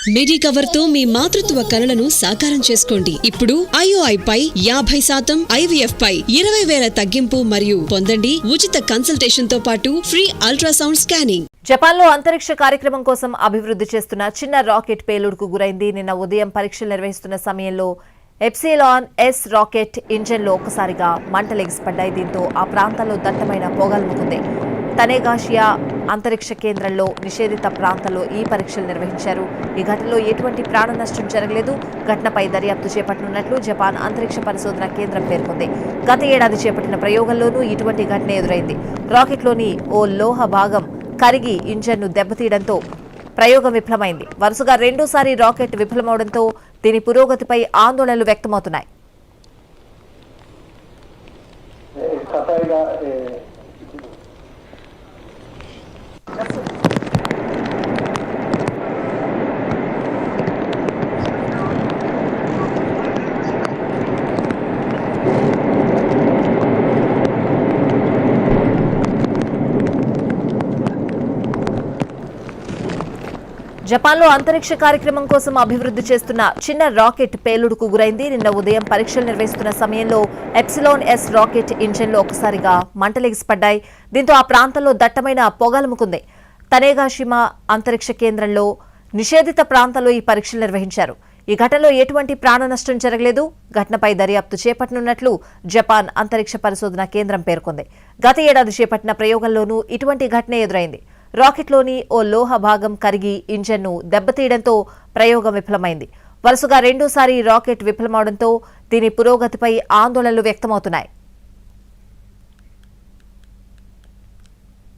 Medicover తో మీ మాతృత్వ కలలను సాకారం చేసుకోండి. ఇప్పుడు IOI పై 50%, IVF పై 20,000 తగ్గింపు మరియు పొందండి ఉచిత కన్సల్టేషన్ తో పాటు ఫ్రీ అల్ట్రాసౌండ్ స్కానింగ్. జపాన్లో అంతరిక్ష కార్యక్రమం కోసం అభివృద్ధి చేస్తున్న చిన్న రాకెట్ పేలుడుకు గురైంది. నిన్న ఉదయం పరీక్షలు నిర్వహిస్తున్న సమయంలో ఎప్సిలాన్ S రాకెట్ ఇంజన్లో ఒక్కసారిగా మంటలెగిసిపడ్డాయి. దీంతో ఆ ప్రాంతంలో దట్టమైన పొగలుముకుంది. తనేగాషియా అంతరిక్ష కేంద్రంలో నిషేధిత ప్రాంతంలో ఈ పరీక్షలు నిర్వహించారు. ఈ ఘటనలో ఎటువంటి ప్రాణ నష్టం జరగలేదు. ఘటనపై దర్యాప్తు చేపట్టనున్నట్లు జపాన్ అంతరిక్ష పరిశోధన కేంద్రం పేర్కొంది. గత ఏడాది చేపట్టిన ప్రయోగంలోనూ ఇటువంటి ఘటన ఎదురైంది. రాకెట్లోని ఓ లోహ భాగం కరిగి ఇంజన్ను దెబ్బతీయడంతో ప్రయోగం విఫలమైంది. వరుసగా రెండోసారి రాకెట్ విఫలమవడంతో దీని పురోగతిపై ఆందోళనలు వ్యక్తమవుతున్నాయి. జపాన్లో అంతరిక్ష కార్యక్రమం కోసం అభివృద్ధి చేస్తున్న చిన్న రాకెట్ పేలుడుకు గురైంది. నిన్న ఉదయం పరీక్షలు నిర్వహిస్తున్న సమయంలో ఎప్సిలాన్ S రాకెట్ ఇంజన్లో ఒక్కసారిగా మంటలెగిసిపడ్డాయి. దీంతో ఆ ప్రాంతంలో దట్టమైన పొగలుముకుంది. తనేగాషిమా అంతరిక్ష కేంద్రంలో నిషేధిత ప్రాంతంలో ఈ పరీక్షలు నిర్వహించారు. ఈ ఘటనలో ఎటువంటి ప్రాణ నష్టం జరగలేదు. ఘటనపై దర్యాప్తు చేపట్టనున్నట్లు జపాన్ అంతరిక్ష పరిశోధన కేంద్రం పేర్కొంది. గత ఏడాది చేపట్టిన ప్రయోగంలోనూ ఇటువంటి ఘటన ఎదురైంది. రాకెట్లోని ఓ లోహ భాగం కరిగి ఇంజన్ను దెబ్బతీయడంతో ప్రయోగం విఫలమైంది. వరుసగా రెండోసారి రాకెట్ విఫలమవడంతో దీని పురోగతిపై ఆందోళనలు వ్యక్తమవుతున్నాయి.